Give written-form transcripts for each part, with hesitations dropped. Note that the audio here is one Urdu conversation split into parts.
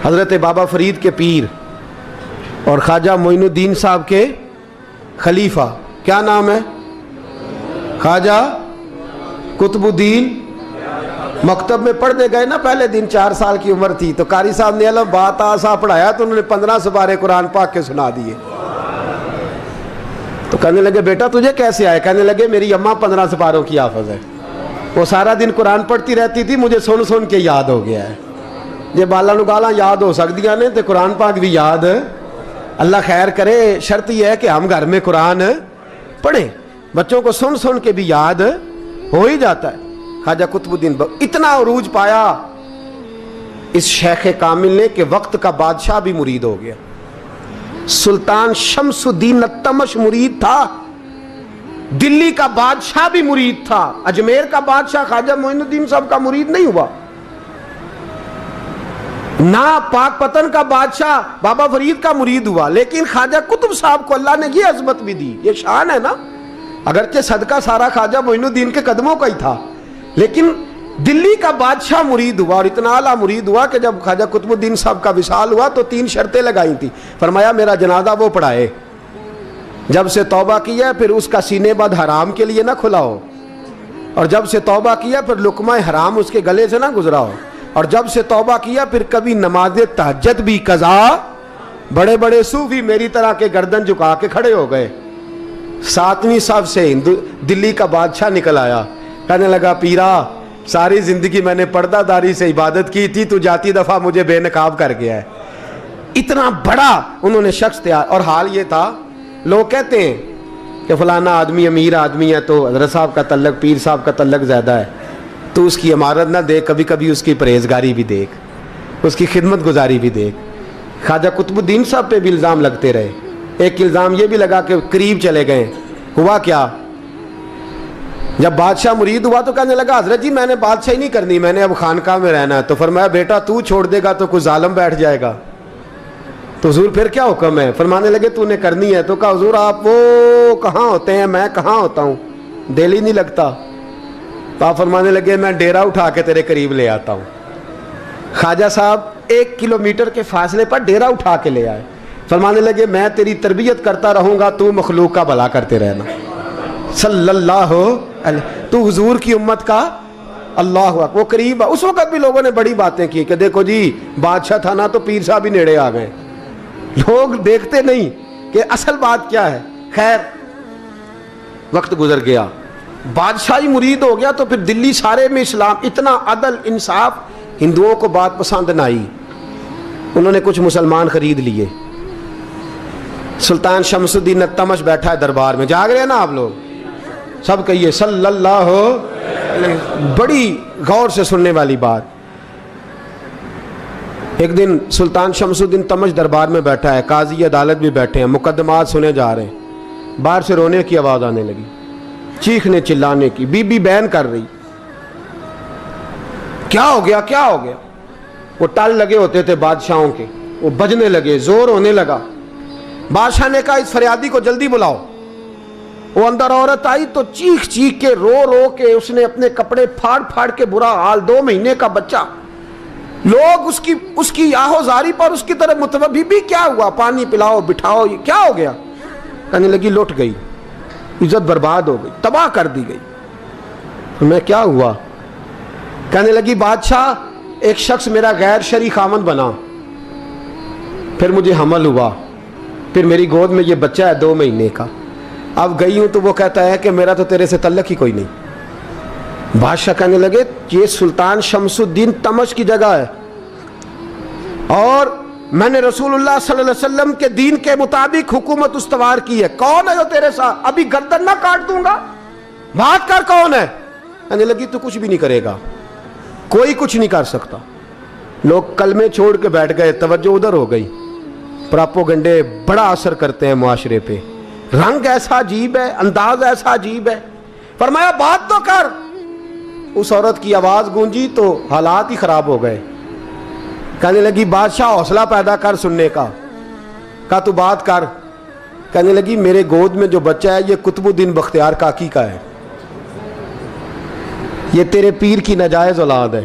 حضرت بابا فرید کے پیر اور خواجہ معین الدین صاحب کے خلیفہ، کیا نام ہے؟ خواجہ قطب الدین۔ مکتب میں پڑھنے گئے نا پہلے دن، 4 سال کی عمر تھی، تو قاری صاحب نے الف بات آسا پڑھایا تو انہوں نے 15 سپارے قرآن پاک کے سنا دیے۔ تو کہنے لگے بیٹا تجھے کیسے آئے؟ کہنے لگے میری اماں 15 سپاروں کی حافظ ہے، وہ سارا دن قرآن پڑھتی رہتی تھی، مجھے سن سن کے یاد ہو گیا ہے۔ یہ بالا نو گالاں یاد ہو سکدیاں نے تے قرآن پاک بھی یاد، اللہ خیر کرے۔ شرط یہ ہے کہ ہم گھر میں قرآن پڑھیں، بچوں کو سن سن کے بھی یاد ہو ہی جاتا ہے۔ خواجہ قطب الدین اتنا عروج پایا اس شیخ کامل نے کہ وقت کا بادشاہ بھی مرید ہو گیا۔ سلطان شمس الدین التمش مرید تھا، دلی کا بادشاہ بھی مرید تھا، اجمیر کا بادشاہ خواجہ معین الدین صاحب کا مرید نہیں ہوا، نہ پاک پتن کا بادشاہ بابا فرید کا مرید ہوا، لیکن خواجہ قطب صاحب کو اللہ نے یہ عظمت بھی دی۔ یہ شان ہے نا، اگرچہ صدقہ سارا خواجہ معین الدین کے قدموں کا ہی تھا، لیکن دلی کا بادشاہ مرید ہوا، اور اتنا اعلیٰ مرید ہوا کہ جب خواجہ قطب الدین صاحب کا وصال ہوا تو 3 شرطیں لگائی تھی۔ فرمایا میرا جنازہ وہ پڑھائے، جب سے توبہ کیا پھر اس کا سینے بد حرام کے لیے نہ کھلا ہو، اور جب سے توبہ کیا پھر لقمہ حرام اس کے گلے سے نہ گزرا ہو، اور جب سے توبہ کیا پھر کبھی نماز تہجد بھی قضا۔ بڑے بڑے صوفی میری طرح کے گردن جھکا کے کھڑے ہو گئے۔ 7ویں صف سے دلی کا بادشاہ نکل آیا، کہنے لگا پیرا ساری زندگی میں نے پردہ داری سے عبادت کی تھی، تو جاتی دفعہ مجھے بے نقاب کر گیا ہے۔ اتنا بڑا انہوں نے شخص تیار، اور حال یہ تھا لوگ کہتے ہیں کہ فلانا آدمی امیر آدمی ہے تو حضرت صاحب کا تعلق، پیر صاحب کا تعلق زیادہ ہے، تو اس کی عمارت نہ دیکھ، کبھی کبھی اس کی پرہیزگاری بھی دیکھ، اس کی خدمت گزاری بھی دیکھ۔ خواجہ قطب الدین صاحب پہ بھی الزام لگتے رہے۔ ایک الزام یہ بھی لگا کہ قریب چلے گئے۔ ہوا کیا، جب بادشاہ مرید ہوا تو کہنے لگا حضرت جی میں نے بادشاہی نہیں کرنی، میں نے اب خانقاہ میں رہنا ہے۔ تو فرمایا بیٹا تو چھوڑ دے گا تو کوئی ظالم بیٹھ جائے گا، تو حضور پھر کیا حکم ہے؟ فرمانے لگے تو نے کرنی ہے۔ تو کہا حضور آپ وہ کہاں ہوتے ہیں، میں کہاں ہوتا ہوں، دل ہی نہیں لگتا۔ تو آپ فرمانے لگے میں ڈیرا اٹھا کے تیرے قریب لے آتا ہوں۔ خواجہ صاحب 1 کلومیٹر کے فاصلے پر ڈیرا اٹھا کے لے آئے، فرمانے لگے میں تیری تربیت کرتا رہوں گا، تو مخلوق کا بھلا کرتے رہنا۔ صلی اللہ علیہ، تو حضور کی امت کا اللہ اکبر، وہ قریب۔ اس وقت بھی لوگوں نے بڑی باتیں کی کہ دیکھو جی بادشاہ تھا نا تو پیر صاحب ہی نیڑے آ گئے، لوگ دیکھتے نہیں کہ اصل بات کیا ہے۔ خیر وقت گزر گیا، بادشاہی مرید ہو گیا، تو پھر دلی سارے میں اسلام، اتنا عدل انصاف، ہندوؤں کو بات پسند نہ آئی، انہوں نے کچھ مسلمان خرید لیے۔ سلطان شمس الدین التمش بیٹھا ہے دربار میں، جاگ رہے ہیں نا آپ لوگ سب، کہیے صلی اللہ علیہ، بڑی غور سے سننے والی بات۔ ایک دن سلطان شمس الدین تمش دربار میں بیٹھا ہے، قاضی عدالت بھی بیٹھے ہیں، مقدمات سنے جا رہے ہیں، باہر سے رونے کی آواز آنے لگی، چیخنے چلانے کی، بی بی بیان کر رہی، کیا ہو گیا کیا ہو گیا؟ وہ ٹال لگے ہوتے تھے بادشاہوں کے، وہ بجنے لگے، زور ہونے لگا۔ بادشاہ نے کہا اس فریادی کو جلدی بلاؤ۔ وہ اندر عورت آئی تو چیخ چیخ کے رو رو کے اس نے اپنے کپڑے پھاڑ پھاڑ کے، برا حال، 2 مہینے کا بچہ، لوگ اس کی آہو زاری پر اس کی طرف متوجہ، بھی کیا ہوا، پانی پلاؤ بٹھاؤ، یہ کیا ہو گیا؟ کہنے لگی لٹ گئی، عزت برباد ہو گئی، تباہ کر دی گئی۔ میں کیا ہوا؟ کہنے لگی بادشاہ ایک شخص میرا غیر شرعی خامند بنا، پھر مجھے حمل ہوا، پھر میری گود میں یہ بچہ ہے 2 مہینے کا، اب گئی ہوں تو وہ کہتا ہے کہ میرا تو تیرے سے تعلق ہی کوئی نہیں۔ بادشاہ کہنے لگے یہ سلطان شمس الدین تمش کی جگہ ہے، اور میں نے رسول اللہ صلی اللہ علیہ وسلم کے دین کے مطابق حکومت استوار کی ہے، کون ہے جو تیرے ساتھ؟ ابھی گردن نہ کاٹ دوں گا، بات کر کون ہے؟ کہنے لگی تو کچھ بھی نہیں کرے گا، کوئی کچھ نہیں کر سکتا۔ لوگ کلمے چھوڑ کے بیٹھ گئے، توجہ ادھر ہو گئی۔ پراپوگنڈے بڑا اثر کرتے ہیں معاشرے پہ، رنگ ایسا عجیب ہے، انداز ایسا عجیب ہے۔ فرمایا بات تو کر۔ اس عورت کی آواز گونجی تو حالات ہی خراب ہو گئے۔ کہنے لگی بادشاہ حوصلہ پیدا کر سننے کا۔ کہا تو بات کر۔ کہنے لگی میرے گود میں جو بچہ ہے یہ قطب الدین بختیار کاکی کا ہے، یہ تیرے پیر کی ناجائز اولاد ہے۔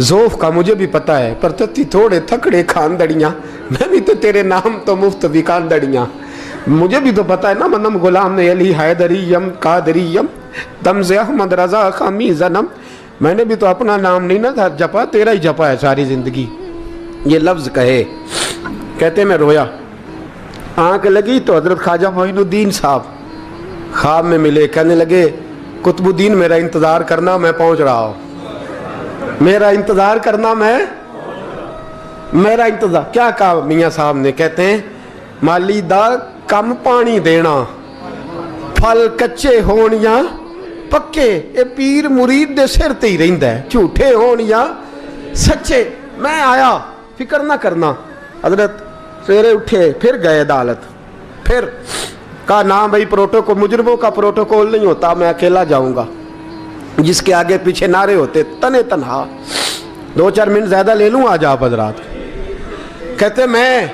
ذوف کا مجھے بھی پتہ ہے، پر تتی تھوڑے تھکڑے کھاندڑیاں، میں بھی تو تیرے نام تو مفت بھی کھاندڑیاں، مجھے بھی تو پتہ ہے نا، منم غلام نے علی حیدریم قادریم تمز احمد رضا خامی زنم، میں نے بھی تو اپنا نام نہیں نہ جپا، تیرا ہی جپا ہے ساری زندگی۔ یہ لفظ کہے، کہتے میں رویا، آنکھ لگی تو حضرت خواجہ معین الدین صاحب خواب میں ملے، کہنے لگے قطب الدین میرا انتظار کرنا، میں پہنچ رہا ہوں، میرا انتظار کرنا، میرا انتظار۔ کیا کہا میاں صاحب نے؟ کہتے ہیں مالی دا کم پانی دینا، پھل کچے ہون یا پکے، اے پیر مرید دے سر تے ہی رہندا ہے، جھوٹے ہون یا سچے۔ میں آیا، فکر نہ کرنا۔ حضرت سویرے اٹھے، پھر گئے عدالت، پھر کہا نا بھائی پروٹوکول، مجرموں کا پروٹوکول نہیں ہوتا، میں اکیلا جاؤں گا، جس کے آگے پیچھے نعرے ہوتے تنے تنہا، 2-4 منٹ زیادہ لے لوں آج آپ حضرات۔ کہتے میں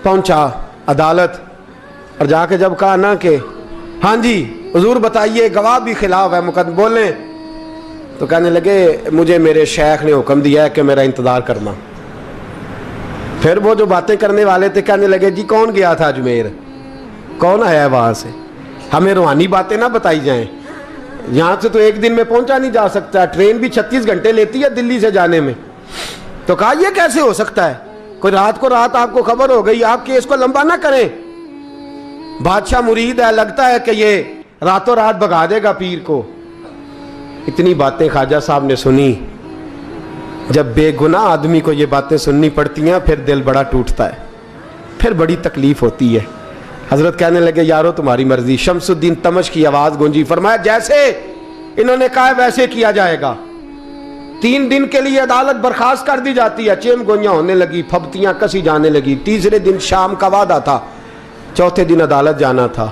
پہنچا عدالت، اور جا کے جب کہا نا کہ ہاں جی حضور بتائیے، گواہ بھی خلاف ہے، مقدم بولیں، تو کہنے لگے مجھے میرے شیخ نے حکم دیا ہے کہ میرا انتظار کرنا۔ پھر وہ جو باتیں کرنے والے تھے کہنے لگے جی کون گیا تھا اجمیر، کون آیا ہے وہاں سے، ہمیں روحانی باتیں نہ بتائی جائیں، یہاں سے تو ایک دن میں پہنچا نہیں جا سکتا، ٹرین بھی 36 گھنٹے لیتی ہے دلی سے جانے میں۔ تو کہا یہ کیسے ہو سکتا ہے، کوئی رات کو رات آپ کو خبر ہو گئی، آپ کیس کو لمبا نہ کریں، بادشاہ مرید ہے، لگتا ہے کہ یہ راتوں رات بھگا دے گا پیر کو۔ اتنی باتیں خواجہ صاحب نے سنی۔ جب بے گناہ آدمی کو یہ باتیں سننی پڑتی ہیں پھر دل بڑا ٹوٹتا ہے، پھر بڑی تکلیف ہوتی ہے۔ حضرت کہنے لگے یارو تمہاری مرضی۔ شمس الدین تمش کی آواز گونجی، فرمایا جیسے انہوں نے کہا ویسے کیا جائے گا۔ 3 دن کے لیے عدالت برخاست کر دی جاتی ہے۔ چیم گوئیاں ہونے لگی، پھبتیاں کسی جانے لگی۔ تیسرے دن شام کا وعدہ تھا، چوتھے دن عدالت جانا تھا۔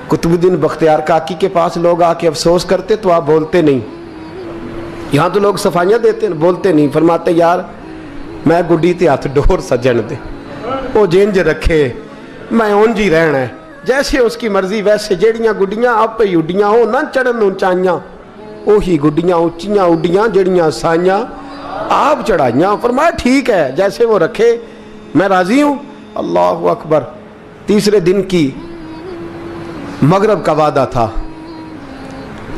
قطب الدین بختیار کاکی کے پاس لوگ آ کے افسوس کرتے تو آپ بولتے نہیں، یہاں تو لوگ صفائیاں دیتے بولتے نہیں، فرماتے یار میں گڈی تے ہاتھ ڈور سجن دے، وہ جینج رکھے، میں اونج ہی رہنا ہے، جیسے اس کی مرضی ویسے، جیڑیاں گڈیاں آپ پہ اڈیاں ہو نہ چڑھن اونچائیاں، وہی گڈیاں اونچیاں اڈیاں جیڑیاں سائیاں آپ چڑھائیاں۔ فرمایا ٹھیک ہے جیسے وہ رکھے، میں راضی ہوں۔ اللہ اکبر۔ تیسرے دن کی مغرب کا وعدہ تھا،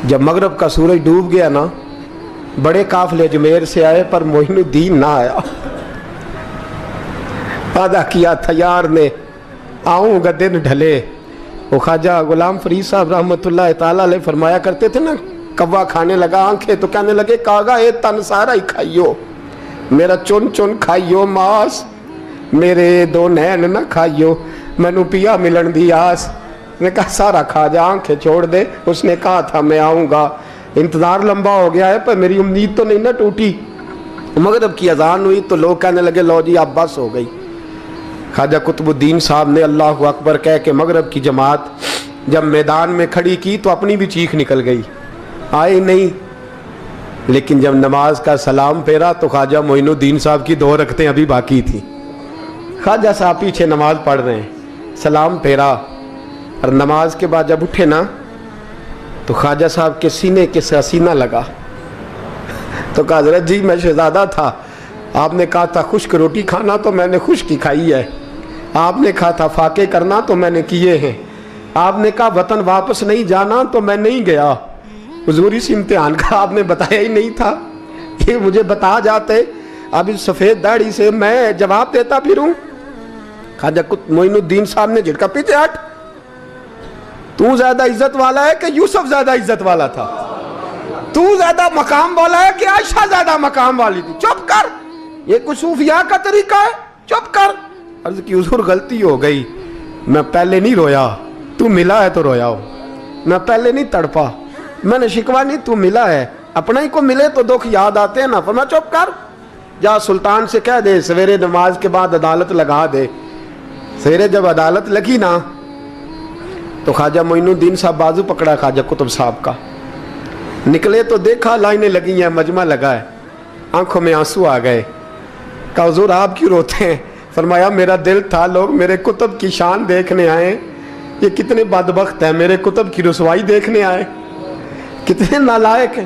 جب مغرب کا سورج ڈوب گیا نا، بڑے قافلے اجمیر سے آئے پر معین الدین نہ آیا۔ وعدہ کیا تھا یار نے، آؤں گا دن ڈھلے۔ وہ خواجہ غلام فرید صاحب رحمۃ اللہ تعالیٰ علیہ فرمایا کرتے تھے نا، کوا کھانے لگا آنکھیں تو کہنے لگے کاغا اے تن سارا ہی کھائیو، میرا چن چن کھائیو ماس، میرے 2 نین نہ کھائیو، مینو پیا ملن دی آس۔ نے کہا سارا کھا جا، آنکھیں چھوڑ دے۔ اس نے کہا تھا میں آؤں گا، انتظار لمبا ہو گیا ہے پر میری امید تو نہیں نہ ٹوٹی۔ مغرب کی اذان ہوئی تو لوگ کہنے لگے لو جی اب بس ہو گئی۔ خواجہ قطب الدین صاحب نے اللہ اکبر کہہ کے مغرب کی جماعت جب میدان میں کھڑی کی تو اپنی بھی چیخ نکل گئی، آئے نہیں۔ لیکن جب نماز کا سلام پھیرا تو خواجہ معین الدین صاحب کی 2 رکعتیں ابھی باقی تھیں۔ خواجہ صاحب پیچھے نماز پڑھ رہے ہیں، سلام پھیرا، اور نماز کے بعد جب اٹھے نا تو خواجہ صاحب کے سینے کے سینہ لگا، تو کہا حضرت جی میں شہزادہ تھا، آپ نے کہا تھا خشک روٹی کھانا تو میں نے خشک ہی کھائی ہے، آپ نے کہا تھا فاقے کرنا تو میں نے کیے ہیں، آپ نے کہا وطن واپس نہیں جانا تو میں نہیں گیا۔ حضور اس امتحان کا آپ نے بتایا ہی نہیں تھا، یہ مجھے بتا جاتے اب اس سفید داڑھی سے میں جواب دیتا پھروں۔ خواجہ معین الدین صاحب نے جھٹکا، پیچھے ہٹ، تو زیادہ عزت والا ہے کہ یوسف زیادہ عزت والا تھا؟ تو زیادہ مقام والا ہے کہ عائشہ زیادہ مقام والی تھی؟ چپ کر، یہ کچھ صوفیاء کا طریقہ ہے، چپ کر۔ عرض کی حضور غلطی ہو گئی، میں پہلے نہیں رویا، تو ملا ہے تو رویا ہو، میں پہلے نہیں تڑپا، میں نے شکوا نہیں، تو ملا ہے، اپنا ہی کو ملے تو دکھ یاد آتے ہیں نا۔ فرمایا چپ کر، جا سلطان سے کہہ دے سویرے نماز کے بعد عدالت لگا دے۔ سویرے جب عدالت لگی نا تو خواجہ معین الدین صاحب بازو پکڑا خواجہ قطب صاحب کا، نکلے تو دیکھا لائنیں لگی ہیں، مجمع لگا ہے، آنکھوں میں آنسو آ گئے۔ کہا حضور آپ کیوں روتے ہیں؟ فرمایا میرا دل تھا لوگ میرے کتب کی شان دیکھنے آئے، یہ کتنے بدبخت ہیں، میرے کتب کی رسوائی دیکھنے آئے، کتنے نالائق ہیں۔